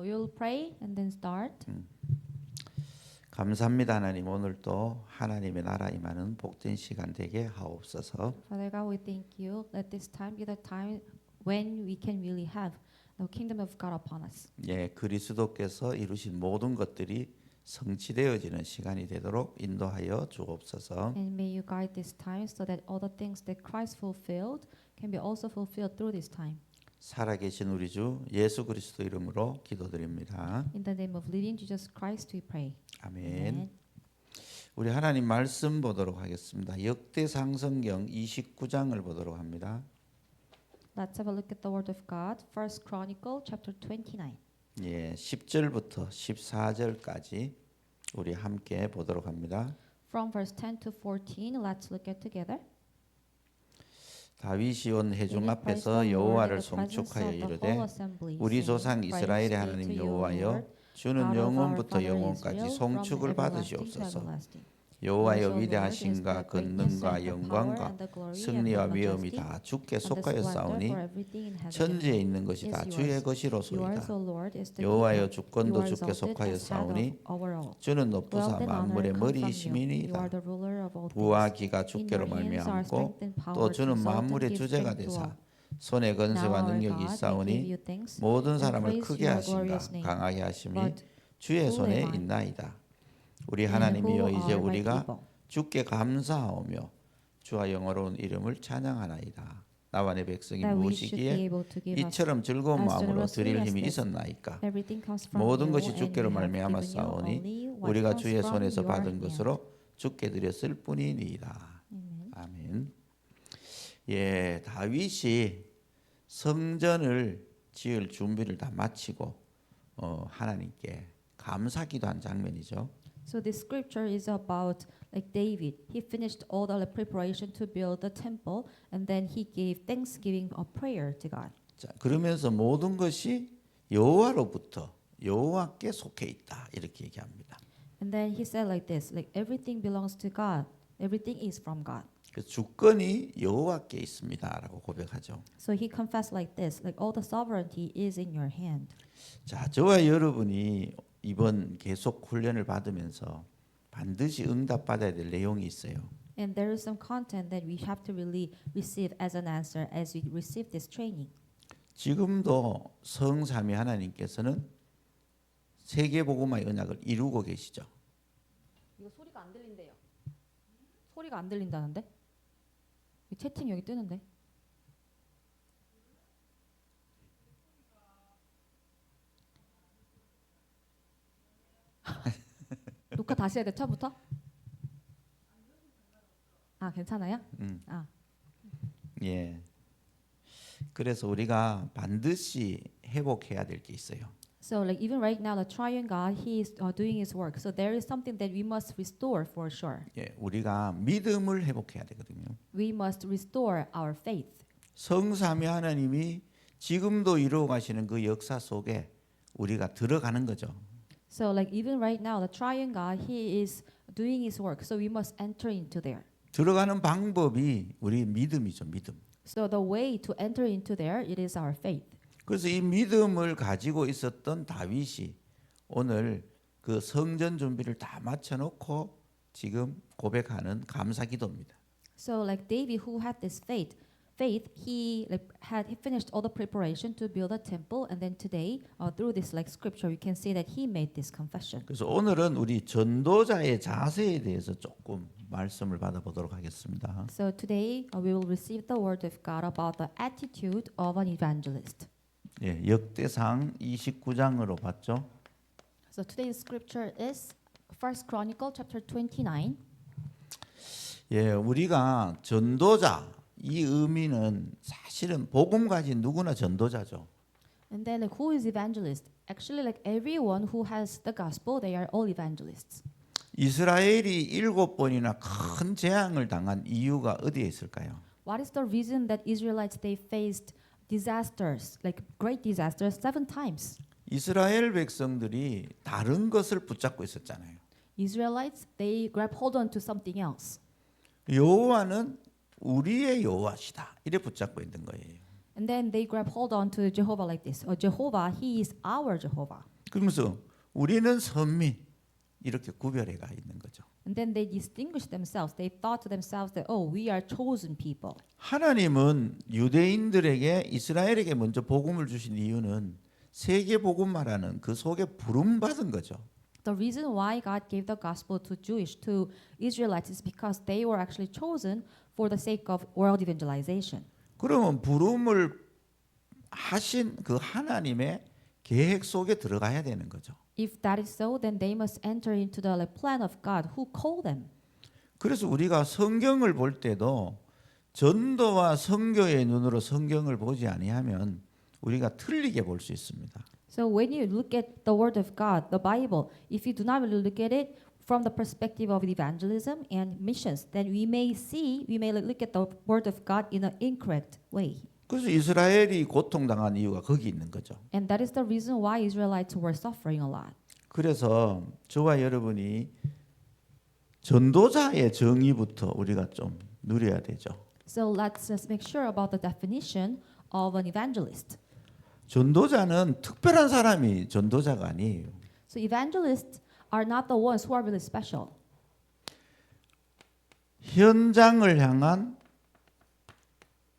We will pray and then start. 감사합니다 하나님. 오늘도 하나님의 나라 임하는 복된 시간 되게 하옵소서. Father God, we thank you. Let this time be the time when we can really have the kingdom of God upon us. 예, 그리스도께서 이루신 모든 것들이 성취되어지는 시간이 되도록 인도하여 주옵소서. And may you guide this time so that all the things that Christ fulfilled can be also fulfilled through this time. 살아계신 우리 주 예수 그리스도 이름으로 기도드립니다. In the name of living Jesus Christ we pray. 아멘. 우리 하나님 말씀 보도록 하겠습니다. 역대상성경 29장을 보도록 합니다. Let's have a look at the word of God. First Chronicle chapter 29. 예, 10절부터 14절까지 우리 함께 보도록 합니다. From verse 10 to 14, let's look at together. 다윗이 온 회중 앞에서 여호와를 송축하여 이르되 우리 조상 이스라엘의 하나님 여호와여 주는 영원부터 영원까지 송축을 받으시옵소서. 여호와여 위대하심과 권능과 영광과 승리와 위엄이 다 주께 속하였사오니 천지에 있는 것이 다 주의 것이로소이다. 여호와여 주권도 주께 속하였사오니 주는 높으사 만물의 머리이심이니이다. 부와 기가 주께로 말미암고 또 주는 만물의 주제가 되사 손에 건세와 능력이 있사오니 모든 사람을 크게 하신가 강하게 하심이 주의 손에 있나이다. 우리 하나님이여 이제 우리가 주께 감사하오며 주와 영화로운 이름을 찬양하나이다. 나와 내 백성이 무엇이기에 이처럼 즐거운 마음으로 드릴 힘이 있었나이까. 모든 것이 주께로 말미암았사오니 우리가 주의 손에서 받은 것으로 주께 드렸을 뿐이니이다. 아멘. 예, 다윗이 성전을 지을 준비를 다 마치고 하나님께 감사기도한 장면이죠. So this scripture is about like David. He finished all the preparation to build the temple, and then he gave thanksgiving or prayer to God. 자, 그러면서 모든 것이 여호와로부터 여호와께 속해 있다 이렇게 얘기합니다. And then he said like this, like everything belongs to God. Everything is from God. 그 주권이 여호와께 있습니다라고 고백하죠. So he confessed like this, like all the sovereignty is in your hand. 자, 저와 여러분이 이번 계속 훈련을 받으면서 반드시 응답받아야 될 내용이 있어요. And there is some content that we have to really receive as an answer as we receive this training. 지금도 성삼위 하나님께서는 세계복음화의 언약을 이루고 계시죠. 이거 소리가 안 들린대요. 소리가 안 들린다는데? 채팅 여기 뜨는데. 녹화 다시 해야 돼 처음부터? 아 괜찮아요? 아. 예. 그래서 우리가 반드시 회복해야 될 게 있어요. So like even right now the triune God he is doing his work. So there is something that we must restore for sure. 예, 우리가 믿음을 회복해야 되거든요. We must restore our faith. 성삼위 하나님이 지금도 이루어 가시는 그 역사 속에 우리가 들어가는 거죠. So like even right now the triune God he is doing his work. So we must enter into there. 들어가는 방법이 우리 믿음이죠, 믿음. So the way to enter into there it is our faith. 그래서 이 믿음을 가지고 있었던 다윗이 오늘 그 성전 준비를 다 마쳐 놓고 지금 고백하는 감사 기도입니다. So like David who had this faith he finished all the preparation to build a temple and then today through this like scripture we can see that he made this confession. 그래서 오늘은 우리 전도자의 자세에 대해서 조금 말씀을 받아보도록 하겠습니다. So today we will receive the word of God about the attitude of an evangelist. 예, 역대상 29장으로 봤죠. So today's scripture is First Chronicle chapter 29. 예, 우리가 전도자 이 의미는 사실은 복음 가진 누구나 전도자죠. And then like who is evangelist? Actually like everyone who has the gospel they are all evangelists. 이스라엘이 7번이나 큰 재앙을 당한 이유가 어디에 있을까요? What is the reason that Israelites they faced disasters, like great disasters 7 times? 이스라엘 백성들이 다른 것을 붙잡고 있었잖아요. Israelites they grab hold on to something else. 여호와는 우리의 여호와시다. 이래 붙잡고 있는 거예요. And then they grab hold on to Jehovah like this. Jehovah, he is our Jehovah. 그러면서 우리는 선민 이렇게 구별해가 있는 거죠. And then they distinguished themselves. They thought to themselves that, oh, we are chosen people. 하나님은 유대인들에게 이스라엘에게 먼저 복음을 주신 이유는 세계 복음화라는 그 속에 부름 받은 거죠. The reason why God gave the gospel to Israelites is because they were actually chosen for the sake of world evangelization. 그러면 부름을 하신 그 하나님의 계획 속에 들어가야 되는 거죠. If that is so, then they must enter into the plan of God who called them. 그래서 우리가 성경을 볼 때도 전도와 선교의 눈으로 성경을 보지 아니하면 우리가 틀리게 볼 수 있습니다. So when you look at the word of God, the Bible, if you do not really look at it from the perspective of evangelism and missions, then we may look at the word of God in an incorrect way. 그래서 이스라엘이 고통당한 이유가 거기 있는 거죠. And that is the reason why Israelites were suffering a lot. 그래서 저와 여러분이 전도자의 정의부터 우리가 좀 누려야 되죠. So let's just make sure about the definition of an evangelist. 전도자는 특별한 사람이 전도자가 아니에요. So evangelists are not the ones who are really special. 현장을 향한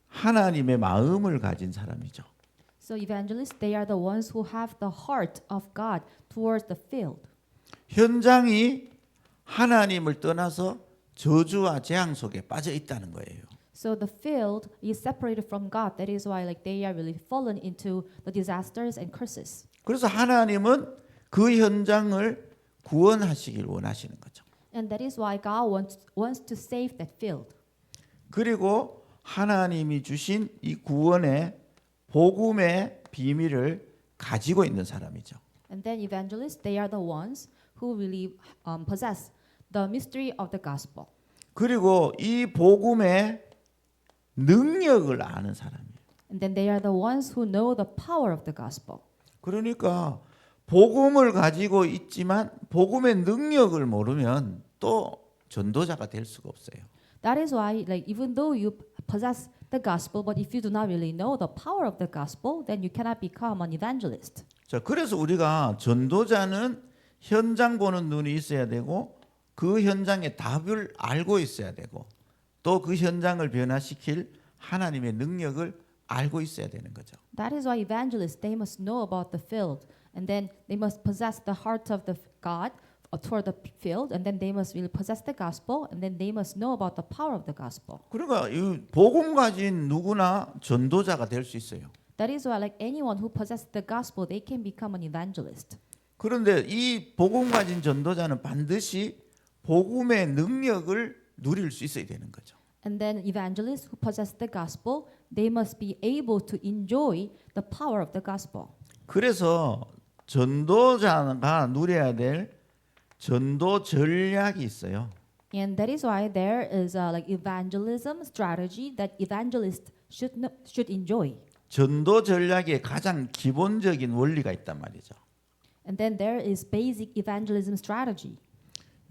하나님의 마음을 가진 사람이죠. So evangelists, they are the ones who have the heart of God towards the field. 현장이 하나님을 떠나서 저주와 재앙 속에 빠져 있다는 거예요. So the field is separated from God. That is why they are really fallen into the disasters and curses. 그래서 하나님은 그 현장을 구원하시길 원하시는 거죠. And that is why God wants to save that field. 그리고 하나님이 주신 이 구원의 복음의 비밀을 가지고 있는 사람이죠. And then evangelists, they are the ones who really possess the mystery of the gospel. 그리고 이 복음의 능력을 아는 사람이에요. And then they are the ones who know the power of the gospel. 그러니까 복음을 가지고 있지만 복음의 능력을 모르면 또 전도자가 될 수가 없어요. That is why, even though you possess the gospel, but if you do not really know the power of the gospel, then you cannot become an evangelist. 자, 그래서 우리가 전도자는 현장 보는 눈이 있어야 되고 그 현장의 답을 알고 있어야 되고 또 그 현장을 변화시킬 하나님의 능력을 알고 있어야 되는 거죠. That is why evangelists, they must know about the field, and then they must possess the heart of the God toward the field, and then they must really possess the gospel, and then they must know about the power of the gospel. 그러니까 이 복음 가진 누구나 전도자가 될 수 있어요. That is why, anyone who possesses the gospel, they can become an evangelist. 그런데 이 복음 가진 전도자는 반드시 복음의 능력을 누릴 수 있어야 되는 거죠. And then evangelists who possess the gospel, they must be able to enjoy the power of the gospel. 그래서 전도자가 누려야 될 전도 전략이 있어요. And that is why there is a evangelism strategy that evangelists should enjoy. 전도 전략에 가장 기본적인 원리가 있단 말이죠. And then there is basic evangelism strategy.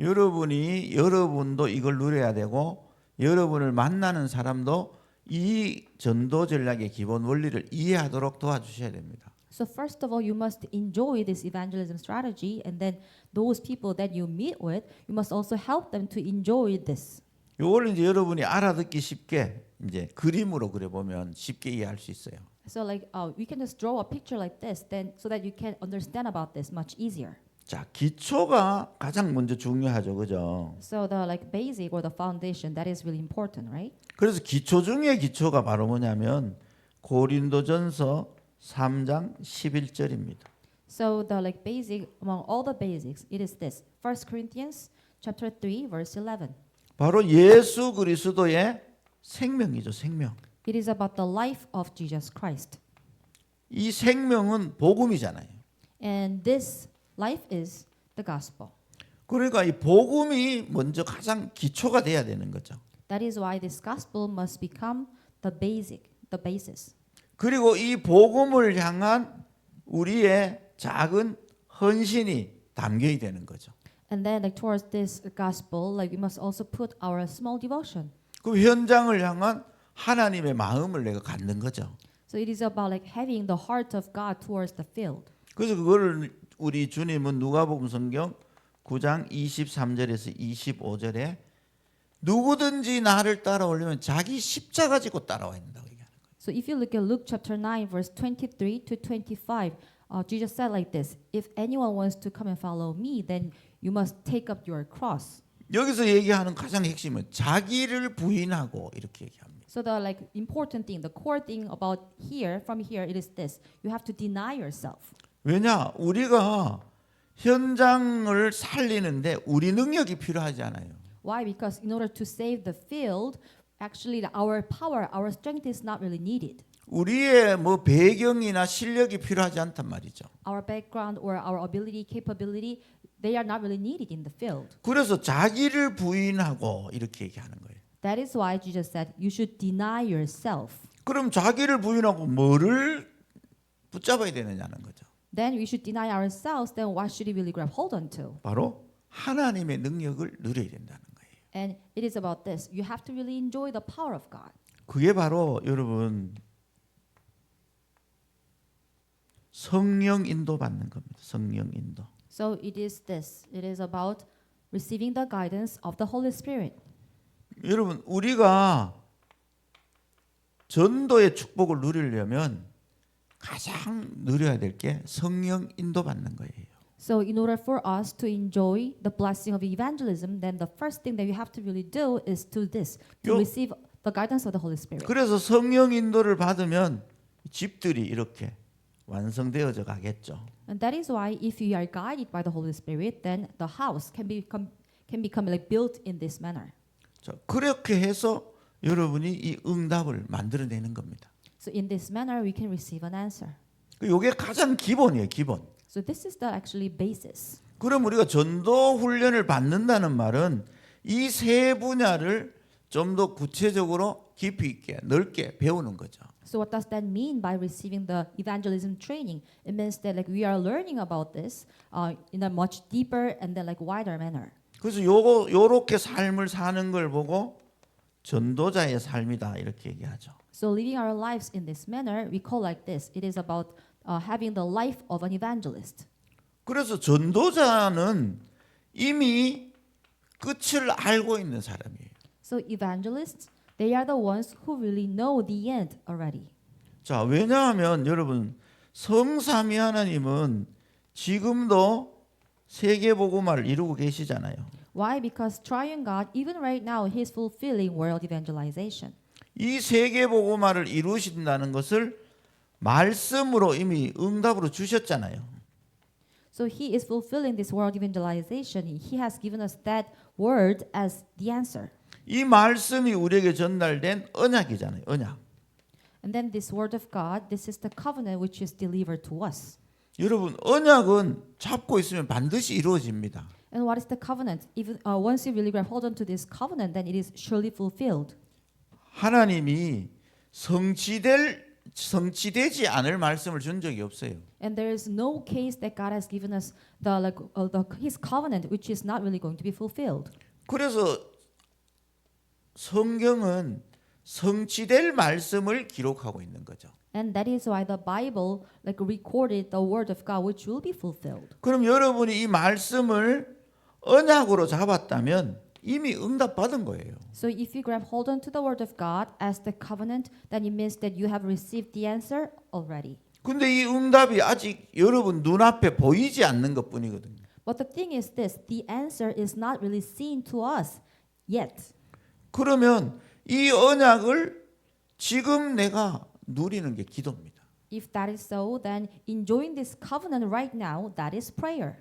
여러분도 이걸 누려야 되고 여러분을 만나는 사람도 이 전도 전략의 기본 원리를 이해하도록 도와주셔야 됩니다. So first of all, you must enjoy this evangelism strategy, and then those people that you meet with, you must also help them to enjoy this. 이걸 이제 여러분이 알아듣기 쉽게 이제 그림으로 그려 보면 쉽게 이해할 수 있어요. So we can just draw a picture like this, then so that you can understand about this much easier. 자, 기초가 가장 먼저 중요하죠, 그죠? So the basic or the foundation, that is really important, right? 그래서 기초 중에 기초가 바로 뭐냐면 고린도전서 3장 11절입니다. So the basic among all the basics, it is this: 1 Corinthians chapter 3, verse 11. 바로 예수 그리스도의 생명이죠, 생명. It is about the life of Jesus Christ. 이 생명은 복음이잖아요. And this life is the gospel. 그러니까 이 복음이 먼저 가장 기초가 돼야 되는 거죠. That is why this gospel must become the basis. 그리고 이 복음을 향한 우리의 작은 헌신이 담겨야 되는 거죠. And then towards this gospel, we must also put our small devotion. 그 현장을 향한 하나님의 마음을 내가 갖는 거죠. So it is about having the heart of God towards the field. 그래서 그거를 우리 주님은 누가복음 성경 9장 23절에서 25절에 누구든지 나를 따라오려면 자기 십자가 지고 따라와야 된다고 얘기하는 거예요. So if you look at Luke chapter 9 verse 23 to 25, Jesus said like this, if anyone wants to come and follow me, then you must take up your cross. 여기서 얘기하는 가장 핵심은 자기를 부인하고 이렇게 얘기합니다. So the like important thing, the core thing about here, from here, it is this: you have to deny yourself. 왜냐? 우리가 현장을 살리는데 우리 능력이 필요하지 않아요. Why? Because in order to save the field, actually our power, our strength is not really needed. 우리의 뭐 배경이나 실력이 필요하지 않단 말이죠. Our background or our ability, capability, they are not really needed in the field. 그래서 자기를 부인하고 이렇게 얘기하는 거예요. That is why Jesus said you should deny yourself. 그럼 자기를 부인하고 뭐를 붙잡아야 되느냐는 거죠. Then we should deny ourselves. Then what should we really grab hold onto? 바로 하나님의 능력을 누려야 된다는 거예요. And it is about this. You have to really enjoy the power of God. 그게 바로 여러분 성령 인도 받는 겁니다. 성령 인도. So it is this. It is about receiving the guidance of the Holy Spirit. 여러분 우리가 전도의 축복을 누리려면 가장 누려야 될 게 성령 인도 받는 거예요. So in order for us to enjoy the blessing of evangelism, then the first thing that you have to really do is to this, to receive the guidance of the Holy Spirit. 그래서 성령 인도를 받으면 집들이 이렇게 완성되어져 가겠죠. And that is why if you are guided by the Holy Spirit, then the house can become like built in this manner. 자, 그렇게 해서 여러분이 이 응답을 만들어내는 겁니다. So in this manner, we can receive an answer. 이게 가장 기본이에요, 기본. So this is the actually basis. 그럼 우리가 전도 훈련을 받는다는 말은 이 세 분야를 좀 더 구체적으로 깊이 있게 넓게 배우는 거죠. So what does that mean by receiving the evangelism training? It means that like we are learning about this in a much deeper and then like wider manner. 그래서 요렇게 삶을 사는 걸 보고 전도자의 삶이다 이렇게 얘기하죠. So living our lives in this manner, we call like this. It is about having the life of an evangelist. 그래서 전도자는 이미 끝을 알고 있는 사람이에요. So evangelists, they are the ones who really know the end already. 자, 왜냐하면 여러분 성삼위 하나님은 지금도 세계 복음화를 이루고 계시잖아요. Why? Because triune God, even right now, He is fulfilling world evangelization. 이 세계 복음화를 이루신다는 것을 말씀으로 이미 응답으로 주셨잖아요. So He is fulfilling this world evangelization. He has given us that word as the answer. 이 말씀이 우리에게 전달된 언약이잖아요. 언약. And then this word of God, this is the covenant which is delivered to us. 여러분 언약은 잡고 있으면 반드시 이루어집니다. And what is the covenant? Even once you really grab hold onto this covenant, then it is surely fulfilled. 하나님이 성취되지 않을 말씀을 준 적이 없어요. And there is no case that God has given us His covenant which is not really going to be fulfilled. 그래서 성경은 성취될 말씀을 기록하고 있는 거죠. And that is why the Bible recorded the word of God which will be fulfilled. 그럼 여러분이 이 말씀을 언약으로 잡았다면 이미 응답 받은 거예요. So if you grab hold onto the word of God as the covenant, then it means that you have received the answer already. 근데 이 응답이 아직 여러분 눈앞에 보이지 않는 것뿐이거든요. But the thing is this, the answer is not really seen to us yet. 그러면 이 언약을 지금 내가 누리는 게 기도입니다. If that is so, then enjoying this covenant right now, that is prayer.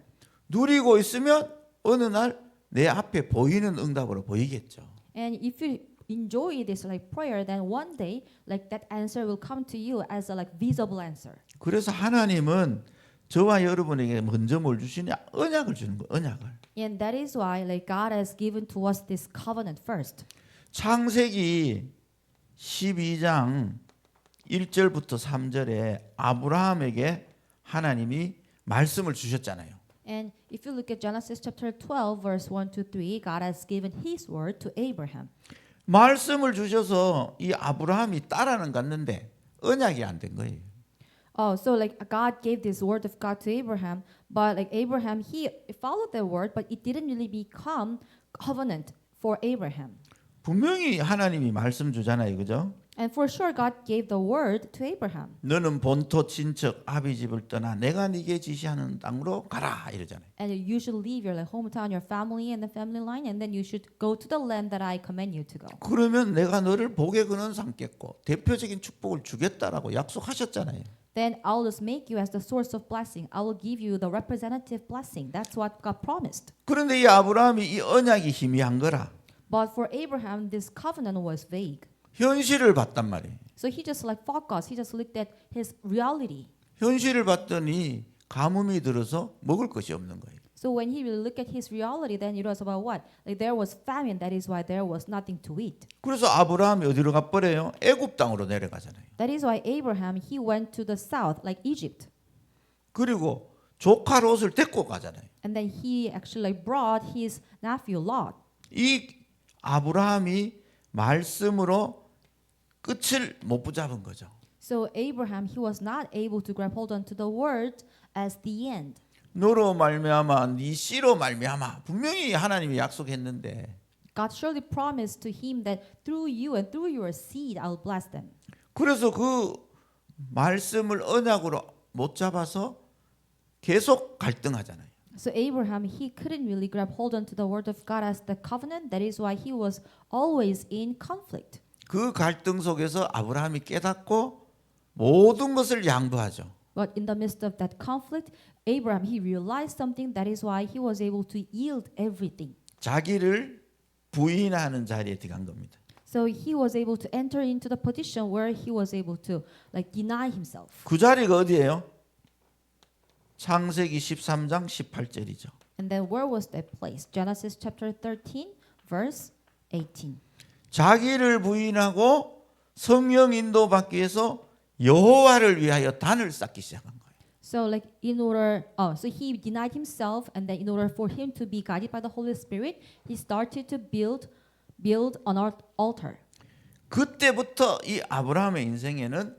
누리고 있으면 어느 날 내 앞에 보이는 응답으로 보이겠죠. And if you enjoy this prayer, then one day that answer will come to you as a visible answer. 그래서 하나님은 저와 여러분에게 먼저 뭘 주시냐? 언약을 주는 거예요. 언약을. And that is why God has given to us this covenant first. 창세기 12장 1절부터 3절에 아브라함에게 하나님이 말씀을 주셨잖아요. And if you look at Genesis chapter 12 verse 1 to 3, God has given his word to Abraham. 말씀을 주셔서 이 아브라함이 따라는 갔는데 언약이 안 된 거예요. Oh, so like God gave this word of God to Abraham, but like Abraham, he followed the word, but it didn't really become covenant for Abraham. 분명히 하나님이 말씀 주잖아요, 그죠? And for sure, God gave the word to Abraham. 너는 본토 친척 아비 집을 떠나 내가 네게 지시하는 땅으로 가라 이러잖아요. And you should leave your like, hometown, your family, and the family line, and then you should go to the land that I command you to go. 그러면 내가 너를 복의 근원 삼겠고 대표적인 축복을 주겠다라고 약속하셨잖아요. Then I'll just make you as the source of blessing. I will give you the representative blessing. That's what God promised. 그런데 이 아브라함이 이 언약이 희미한 거라. But for Abraham, this covenant was vague. 현실을 봤단 말이에요. So he just like focused. He just looked at his reality. 현실을 봤더니 가뭄이 들어서 먹을 것이 없는 거예요. So when he really looked at his reality, then it was about what? Like there was famine. That is why there was nothing to eat. 그래서 아브라함이 어디로 가버려요? 애굽 땅으로 내려가잖아요. That is why Abraham, he went to the south, like Egypt. 그리고 조카 롯을 데리고 가잖아요. And then he actually like brought his nephew Lot. 이 아브라함이 말씀으로 끝을 못 붙잡은 거죠. So Abraham, he was not able to grab hold onto the word as the end. 너로 말미암아 네 씨로 말미암아 분명히 하나님이 약속했는데 God surely promised to him that through you and through your seed I will bless them. 그래서 그 말씀을 언약으로 못 잡아서 계속 갈등하잖아요. So Abraham, he couldn't really grab hold onto the word of God as the covenant. That is why he was always in conflict. 그 갈등 속에서 아브라함이 깨닫고 모든 것을 양보하죠. But in the midst of that conflict, Abraham, he realized something. That is why he was able to yield everything. 자기를 부인하는 자리에 들어간 겁니다. So he was able to enter into the position where he was able to like deny himself. 그 자리가 어디예요? 창세기 13장 18절이죠. And then where was that place? Genesis chapter 13, verse 18. 자기를 부인하고 성령 인도 받기 위해서 여호와를 위하여 단을 쌓기 시작한 거예요. So like in order, so he denied himself, and then in order for him to be guided by the Holy Spirit, he started to build an altar. 그때부터 이 아브라함의 인생에는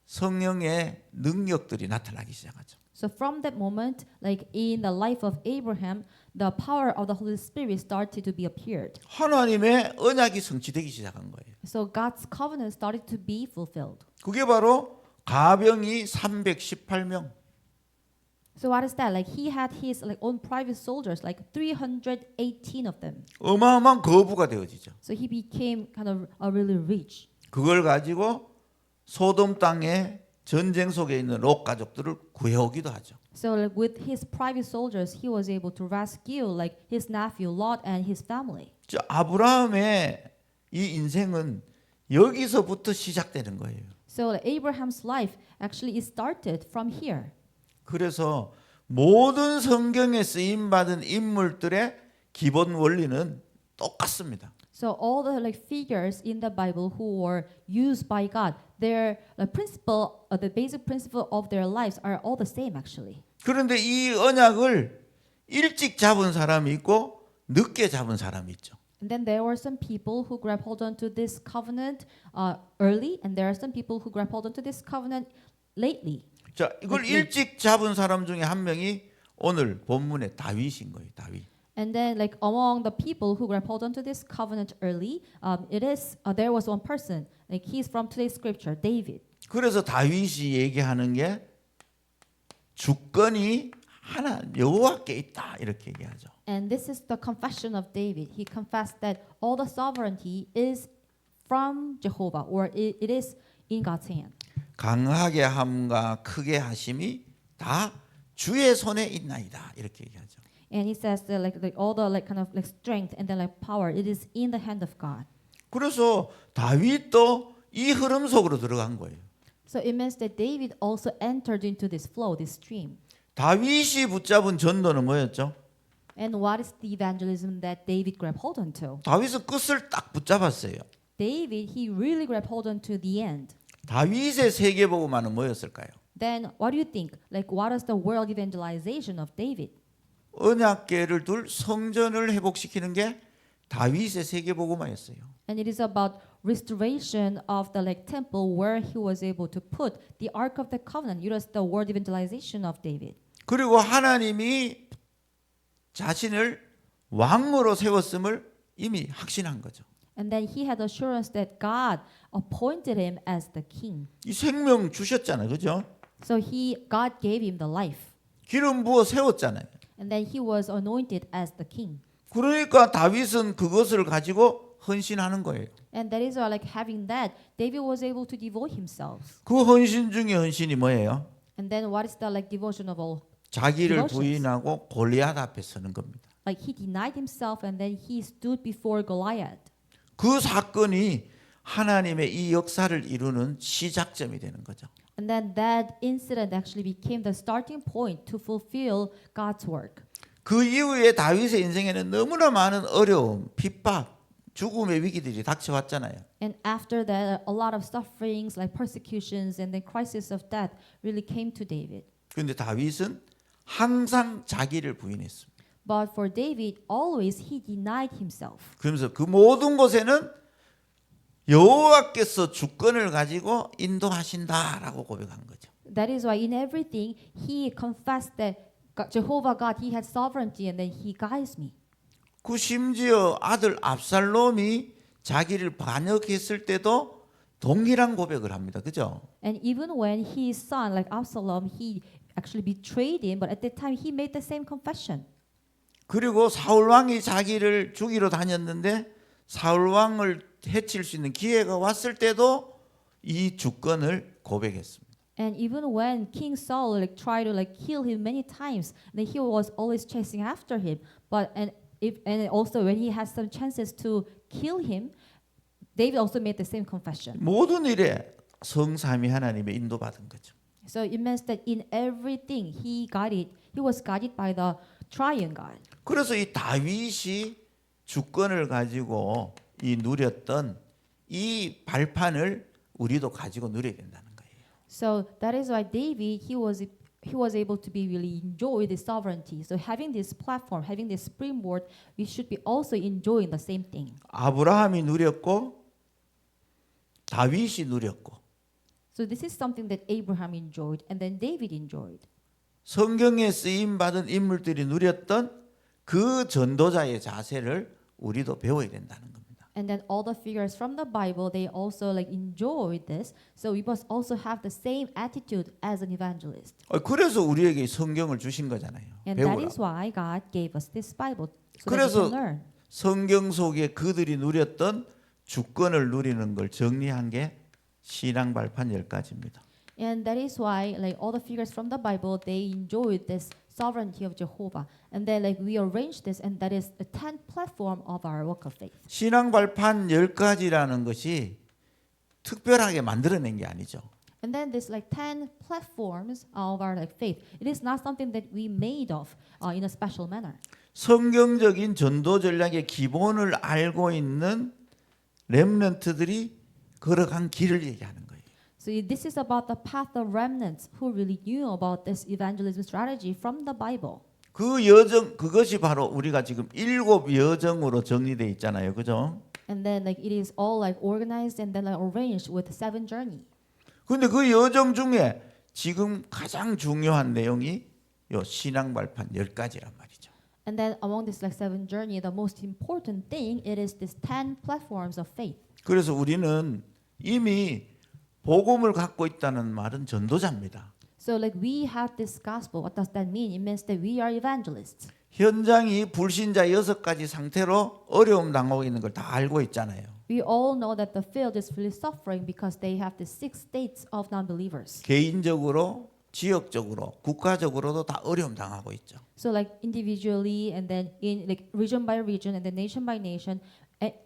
성령의 능력들이 나타나기 시작하죠. So from that moment, like in the life of Abraham, the power of the Holy Spirit started to be appeared. 하나님의 언약이 성취되기 시작한 거예요. So God's covenant started to be fulfilled. 그게 바로 가병이 318명. So what is that? Like he had his like own private soldiers, like 318 of them. 어마어마한 거부가 되어지죠. So he became kind of really rich. 그걸 가지고 소돔 땅에 전쟁 속에 있는 롯 가족들을 구해오기도 하죠. So like with his private soldiers, he was able to rescue like his nephew Lot and his family. 저 아브라함의 이 인생은 여기서부터 시작되는 거예요. So Abraham's life actually is started from here. 그래서 모든 성경에 쓰임 받은 인물들의 기본 원리는 똑같습니다. So all the like figures in the Bible who were used by God, their principle, the basic principle of their lives are all the same actually. 그런데 이 언약을 일찍 잡은 사람이 있고 늦게 잡은 사람이 있죠. And then there were some people who grabbed hold onto this covenant early, and there are some people who grabbed hold onto this covenant lately. 자, 이걸 일찍 잡은 사람 중에 한 명이 오늘 본문의 다윗인 거예요. 다윗. And then, like among the people who grabbed hold onto this covenant early, there was one person. Like he's from today's scripture, David. 그래서 다윗이 얘기하는 게 주권이 하나 여호와께 있다 이렇게 얘기하죠. And this is the confession of David. He confessed that all the sovereignty is from Jehovah, or it is in God's hand. 강하게 함과 크게 하심이 다 주의 손에 있나이다 이렇게 얘기하죠. And he says that like all the like kind of like strength and then like power, it is in the hand of God. 그래서 다윗도 이 흐름 속으로 들어간 거예요. So it means that David also entered into this flow, this stream. 다윗이 붙잡은 전도는 뭐였죠? And what is the evangelism that David grabbed hold onto? 다윗은 끝을 딱 붙잡았어요. David, he really grabbed hold onto the end. 다윗의 세계복음화는 뭐였을까요? Then what do you think? Like what is the world evangelization of David? 언약궤를 둘 성전을 회복시키는 게 다윗의 세계복음화였어요. And it is about restoration of the like temple where he was able to put the Ark of the Covenant. It was the word evangelization of David. 그리고 하나님이 자신을 왕으로 세웠음을 이미 확신한 거죠. And then he had assurance that God appointed him as the king. 이 생명 주셨잖아요. 그죠? So God gave him the life. 기름 부어 세웠잖아요. And then he was anointed as the king. 그러니까 다윗은 그것을 가지고 헌신하는 거예요. And that is why, like having that, David was able to devote himself. 그 헌신 중에 헌신이 뭐예요? And then what is the like devotion of all? 자기를 devotions. 부인하고 골리앗 앞에 서는 겁니다. Like he denied himself and then he stood before Goliath. 그 사건이 하나님의 이 역사를 이루는 시작점이 되는 거죠. And then that incident actually became the starting point to fulfill God's work. 그 이후에 다윗의 인생에는 너무나 많은 어려움, 핍박, 죽음의 위기들이 닥쳐왔잖아요. And after that, a lot of sufferings like persecutions and then crisis of death really came to David. 그런데 다윗은 항상 자기를 부인했습니다. But for David, always he denied himself. 그러면서 그 모든 곳에는 여호와께서 주권을 가지고 인도하신다라고 고백한 거죠. That is why in everything he confessed that Jehovah God, he had sovereignty and then he guides me. 그 심지어 아들 압살롬이 자기를 반역했을 때도 동일한 고백을 합니다. 그죠? And even when his son, like Absalom, he actually betrayed him, but at that time he made the same confession. 그리고 사울 왕이 자기를 죽이러 다녔는데 사울 왕을 해칠 수 있는 기회가 왔을 때도 이 주권을 고백했습니다. And even when King Saul like tried to like kill him many times, then he was always chasing after him. And also when he had some chances to kill him, David also made the same confession. 모든 일에 성삼위 하나님의 인도받은 거죠. So it means that in everything he was guided by the triune God. 그래서 이 다윗이 주권을 가지고 이 누렸던 이 발판을 우리도 가지고 누려야 된다는 거예요. So that is why David he was able to be really enjoy the sovereignty. So having this platform, having this springboard, we should be also enjoying the same thing. 아브라함이 누렸고 다윗이 누렸고 So this is something that Abraham enjoyed and then David enjoyed. 성경에 쓰임 받은 인물들이 누렸던 그 전도자의 자세를 우리도 배워야 된다는 겁니다. And then all the figures from the Bible, they also like enjoyed this. So we must also have the same attitude as an evangelist. 그래서 우리에게 성경을 주신 거잖아요. And that 배우라. is why God gave us this Bible so that we 그래서 can learn. 성경 속에 그들이 누렸던 주권을 누리는 걸 정리한 게 신앙 발판 10가지입니다. And that is why like all the figures from the Bible, they enjoyed this sovereignty of Jehovah. And then like we arranged this and that is the 10th platform of our walk of faith. 신앙 발판 10가지라는 것이 특별하게 만들어낸 게 아니죠. And then this like 10 platforms of our like faith. It is not something that we made of in a special manner. 성경적인 전도 전략의 기본을 알고 있는 렘넌트들이 걸어간 길을 얘기하는 거예요. So this is about the path of remnants who really knew about this evangelism strategy from the Bible. 그 여정 그것이 바로 우리가 지금 7 여정으로 정리돼 있잖아요. 그죠? And then like it is all like organized and then like arranged with 7 journey. 근데 그 여정 중에 지금 가장 중요한 내용이 요 신앙 발판 10가지란 말이죠. And then among this like 7 journey, the most important thing it is this 10 platforms of faith. 그래서 우리는 이미 복음을 갖고 있다는 말은 전도자입니다. So like we have this gospel. What does that mean? It means that we are evangelists. 현장이 불신자 6가지 상태로 어려움 당하고 있는 걸 다 알고 있잖아요. We all know that the field is really suffering because they have the 6 states of non-believers. 개인적으로, 지역적으로, 국가적으로도 다 어려움 당하고 있죠. So like individually and then in like region by region and then nation by nation,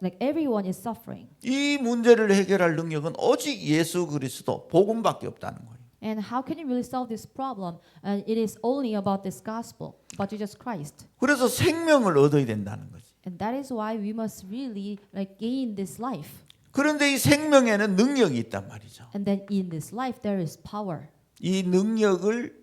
like everyone is suffering. 이 문제를 해결할 능력은 오직 예수 그리스도 복음밖에 없다는 거예요. And how can you really solve this problem? And it is only about this gospel, about Jesus Christ. 그래서 생명을 얻어야 된다는 거지. And that is why we must really like gain this life. 그런데 이 생명에는 능력이 있단 말이죠. And then in this life there is power. 이 능력을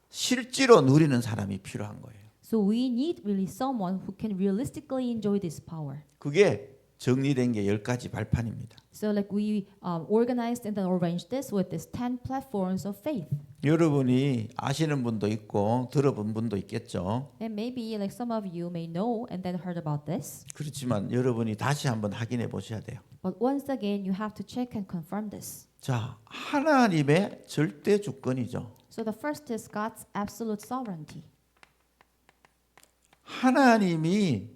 실제로 누리는 사람이 필요한 거예요. So we need really someone who can realistically enjoy this power. 그게 정리된 게 10가지 발판입니다. So like we organized and then arranged this with these 10 platforms of faith. 여러분이 아시는 분도 있고 들어본 분도 있겠죠. And maybe like some of you may know and then heard about this. 그렇지만 여러분이 다시 한번 확인해 보셔야 돼요. But once again, you have to check and confirm this. 자, 하나님의 절대 주권이죠. So the first is God's absolute sovereignty. 하나님이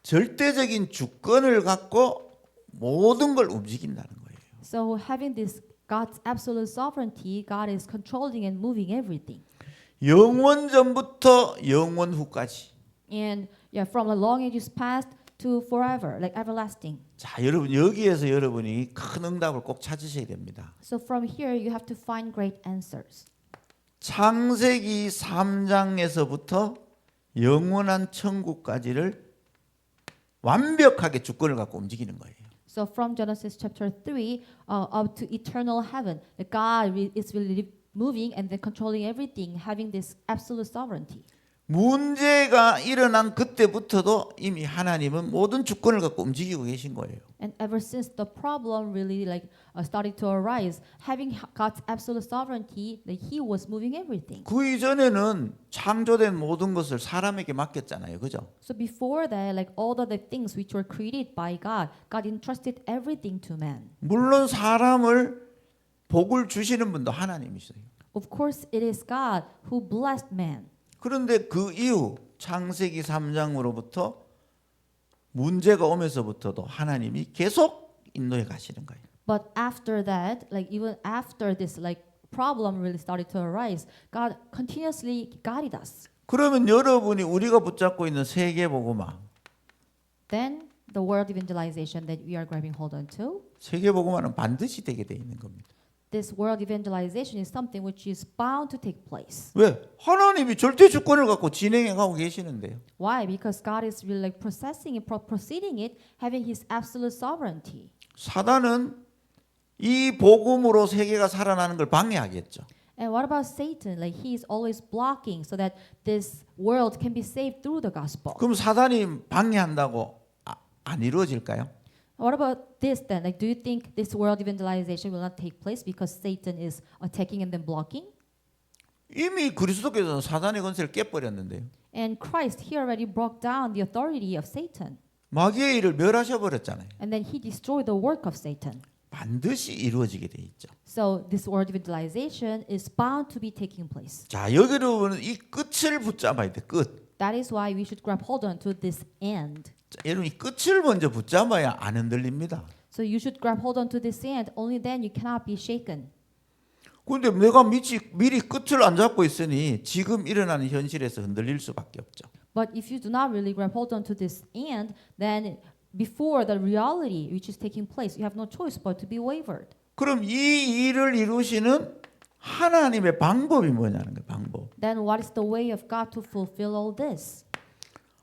절대적인 주권을 갖고 모든 걸 움직인다는 거예요. So having this God's absolute sovereignty, God is controlling and moving everything. 영원 전부터 영원 후까지. And yeah, from the long ages past to forever, like everlasting. 자, 여러분 여기에서 여러분이 큰 응답을 꼭 찾으셔야 됩니다. So from here you have to find great answers. 창세기 3장에서부터 영원한 천국까지를 완벽하게 주권을 갖고 움직이는 거예요. So from Genesis chapter 3 up to eternal heaven, God is really moving and then controlling everything, having this absolute sovereignty. 문제가 일어난 그때부터도 이미 하나님은 모든 주권을 갖고 움직이고 계신 거예요. And ever since the problem really started to arise, having God's absolute sovereignty, He was moving everything. 그 이전에는 창조된 모든 것을 사람에게 맡겼잖아요, 그죠? So before that, like all the things which were created by God, God entrusted everything to man. 물론 사람을 복을 주시는 분도 하나님이세요. Of course, it is God who blessed man. 그런데 그 이후 창세기 3장으로부터 문제가 오면서부터도 하나님이 계속 인도해 가시는 거예요. But after that, like even after this problem really started to arise, God continuously guided us. 그러면 여러분이 우리가 붙잡고 있는 세계복음화, Then the world evangelization that we are grabbing hold on to, 세계복음화는 반드시 되게 돼 있는 겁니다. this world evangelization is something which is bound to take place. 왜? 하나님이 절대 주권을 갖고 진행해 가고 계시는데요. Why? Because God is really processing it, proceeding it, having His absolute sovereignty. 사단은 이 복음으로 세계가 살아나는 걸 방해하겠죠. And what about Satan? Like he is always blocking so that this world can be saved through the gospel. 그럼 사단이 방해한다고 안 이루어질까요? What about this then? Like, do you think this world evangelization will not take place because Satan is attacking and then blocking? 이미 그리스도께서는 사단의 권세를 깨버렸는데요. And Christ here already broke down the authority of Satan. 마귀의 일을 멸하셔 버렸잖아요. And then he destroyed the work of Satan. 반드시 이루어지게 돼 있죠. So this world evangelization is bound to be taking place. 자, 여기로는 이 끝을 붙잡아야 돼. 끝. That is why we should grab hold on to this end. 자, 여러분 이 끝을 먼저 붙잡아야 안 흔들립니다. So you should grab hold on to this end. Only then you cannot be shaken. 그런데 내가 미리 끝을 안 잡고 있으니 지금 일어나는 현실에서 흔들릴 수밖에 없죠. But if you do not really grab hold on to this end, then before the reality which is taking place, you have no choice but to be wavered. 그럼 이 일을 이루시는 하나님의 방법이 뭐냐는 거예요. 방법. Then what is the way of God to fulfill all this?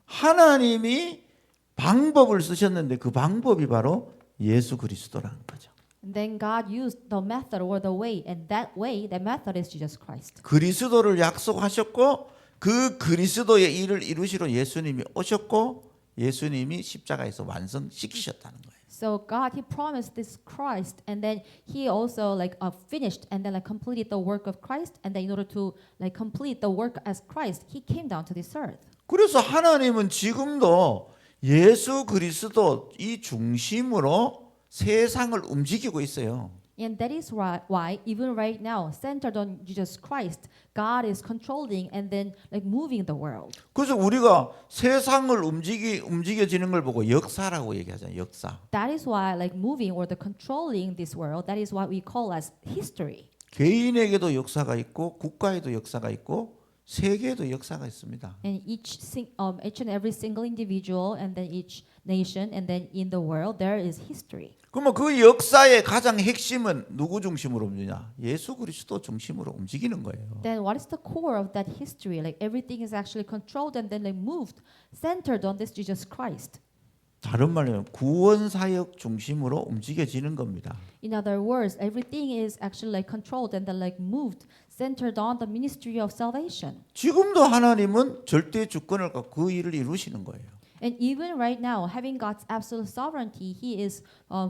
하나님이 방법을 쓰셨는데 그 방법이 바로 예수 그리스도라는 거죠. And then God used the method or the way, and that way, that method is Jesus Christ. 그리스도를 약속하셨고 그 그리스도의 일을 이루시러 예수님이 오셨고 예수님이 십자가에서 완성시키셨다는 거예요. So God, He promised this Christ, and then He also finished and then completed the work of Christ, and then in order to complete the work as Christ, He came down to this earth. 그래서 하나님은 지금도 예수 그리스도 이 중심으로 세상을 움직이고 있어요. And that is why even right now, centered on Jesus Christ, God is controlling and then moving the world. 그래서 우리가 세상을 움직여지는 걸 보고 역사라고 얘기하잖아요. 역사. That is why moving or the controlling this world, that is what we call as history. 개인에게도 역사가 있고 국가에도 역사가 있고 세계에도 역사가 있습니다. And each and every single individual and then each nation and then in the world there is history. 그러면 그 역사의 가장 핵심은 누구 중심으로 움직이냐? 예수 그리스도 중심으로 움직이는 거예요. Then what is the core of that history? Everything is actually controlled and then moved, centered on this Jesus Christ. 다른 말로 구원 사역 중심으로 움직여지는 겁니다. In other words, everything is actually controlled and then moved, centered on the ministry of salvation. 지금도 하나님은 절대 주권을 갖고 그 일을 이루시는 거예요. And even right now, having God's absolute sovereignty, He is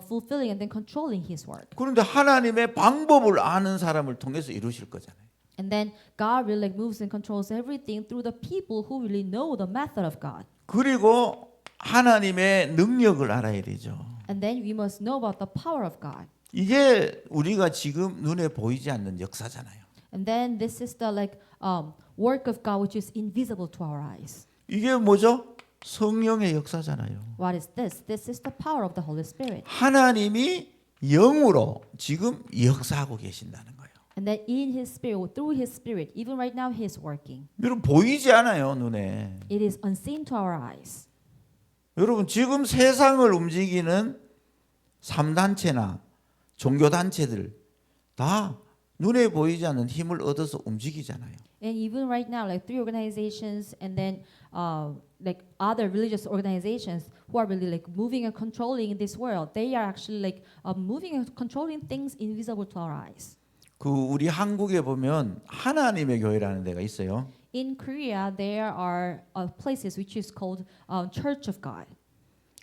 fulfilling and then controlling His work. 그런데 하나님의 방법을 아는 사람을 통해서 이루실 거잖아요. And then God really like moves and controls everything through the people who really know the method of God. 그리고 하나님의 능력을 알아야 되죠. And then we must know about the power of God. 이게 우리가 지금 눈에 보이지 않는 역사잖아요. And then this is the like work of God which is invisible to our eyes. 이게 뭐죠? 성령의 역사잖아요. What is this? This is the power of the Holy Spirit. 하나님이 영으로 지금 역사하고 계신다는 거예요. And then in His Spirit, through His Spirit, even right now He is working. 여러분 보이지 않아요, 눈에. It is unseen to our eyes. 여러분 지금 세상을 움직이는 3단체나 종교단체들 다 눈에 보이지 않는 힘을 얻어서 움직이잖아요. And even right now, like three organizations and then like other religious organizations who are really like moving and controlling in this world, they are actually like moving and controlling things invisible to our eyes. 그 우리 한국에 보면 하나님의 교회라는 데가 있어요. In Korea, there are places which is called Church of God.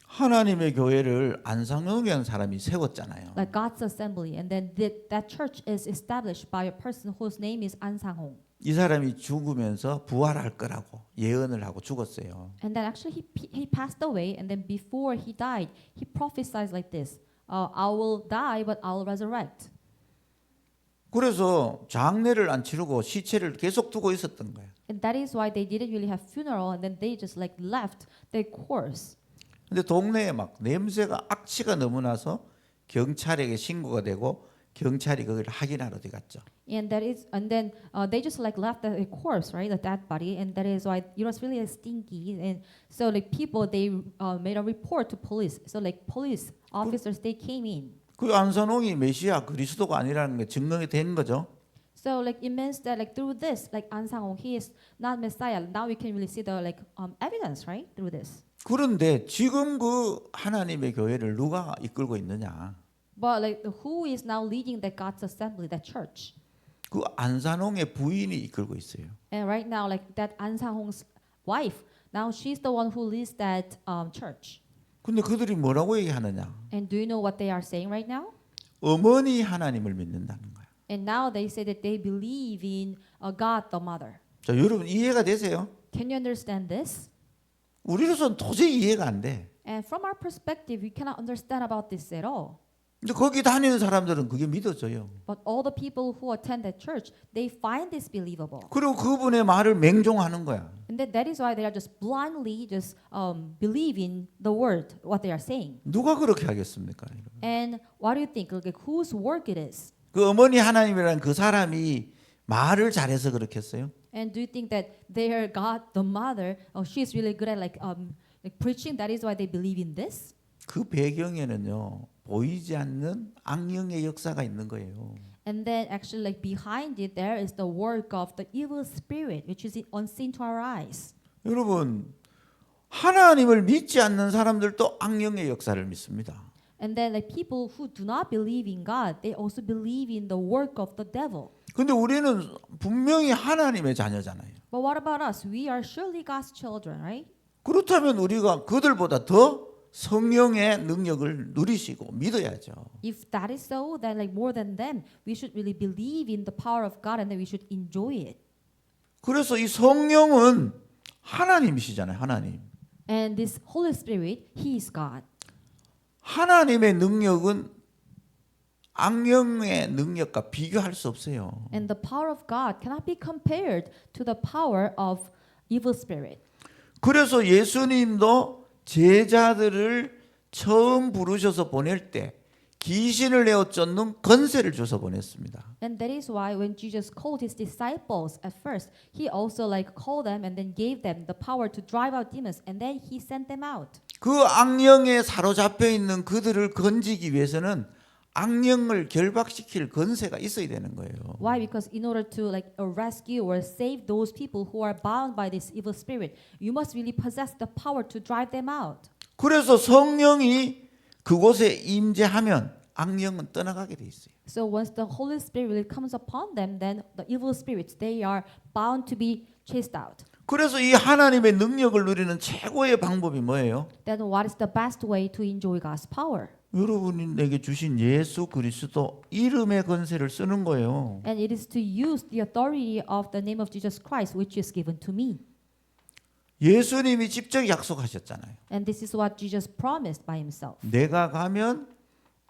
하나님의 교회를 안상홍이라는 사람이 세웠잖아요. Like God's assembly, and then that church is established by a person whose name is An Sang-hong. 이 사람이 죽으면서 부활할 거라고 예언을 하고 죽었어요. And then actually he passed away, and then before he died, he prophesied like this: "I will die, but I will resurrect." 그래서 장례를 안 치르고 시체를 계속 두고 있었던 거예요. And that is why they didn't really have funeral, and then they just like left their course. 근데 동네에 막 냄새가 악취가 너무 나서 경찰에게 신고가 되고 경찰이 그걸 확인하러 갔죠. And then they just like left the corpse, right, the dead body, and that is why it was really stinky. And so like people they made a report to police. So like police officers they came in. 그 안산홍이 메시아 그리스도가 아니라는 게 증명이 된 거죠. So like it means that like through this, like An Sang-hong, he is not Messiah. Now we can really see the like evidence, right, through this. 그런데 지금 그 하나님의 교회를 누가 이끌고 있느냐? But like who is now leading that God's assembly, that church? 그 안산홍의 부인이 이끌고 있어요. And right now, like that An Sang-hong's wife, now she's the one who leads that church. 근데 그들이 뭐라고 얘기하느냐? And do you know what they are saying right now? 어머니 하나님을 믿는다는 거야. And now they say that they believe in God the Mother. 자, 여러분 이해가 되세요? Can you understand this? 우리로서는 도저히 이해가 안 돼. And from our perspective, we cannot understand about this at all. 근데 거기 다니는 사람들은 그게 믿어져요. But all the people who attend that church, they find this believable. 그리고 그분의 말을 맹종하는 거야. And that is why they are just blindly just believing the word, what they are saying. 누가 그렇게 하겠습니까? 여러분? And what do you think? Like whose work it is? 그 어머니 하나님이라는 그 사람이 말을 잘해서 그렇겠어요? And do you think that their God, the mother, she's really good at like preaching? That is why they believe in this? 그 배경에는요 보이지 않는 악령의 역사가 있는 거예요. And then actually like behind it there is the work of the evil spirit which is unseen to our eyes. 여러분 하나님을 믿지 않는 사람들도 악령의 역사를 믿습니다. And then like people who do not believe in God, they also believe in the work of the devil. 근데 우리는 분명히 하나님의 자녀잖아요. But what about us? We are surely God's children, right? 그렇다면 우리가 그들보다 더 성령의 능력을 누리시고 믿어야죠. If that is so, then like more than them, we should really believe in the power of God and then we should enjoy it. 그래서 이 성령은 하나님이시잖아요. 하나님. And this Holy Spirit, He is God. 하나님의 능력은 악령의 능력과 비교할 수 없어요. And the power of God cannot be compared to the power of evil spirit. 그래서 예수님도 제자들을 처음 부르셔서 보낼 때 귀신을 내어 쫓는 권세를 줘서 보냈습니다. And that is why when Jesus called his disciples at first, he also like called them and then gave them the power to drive out demons and then he sent them out. 그 악령에 사로잡혀 있는 그들을 건지기 위해서는 악령을 결박시킬 권세가 있어야 되는 거예요. Why? Because in order to like rescue or save those people who are bound by this evil spirit, you must really possess the power to drive them out. 그래서 성령이 그곳에 임재하면 악령은 떠나가게 돼 있어요. So once the Holy Spirit really comes upon them, then the evil spirits they are bound to be chased out. 그래서 이 하나님의 능력을 누리는 최고의 방법이 뭐예요? Then what is the best way to enjoy God's power? 여러분이 내게 주신 예수 그리스도 이름의 권세를 쓰는 거예요. And it is to use the authority of the name of Jesus Christ, which is given to me. 예수님이 직접 약속하셨잖아요. And this is what Jesus promised by himself. 내가 가면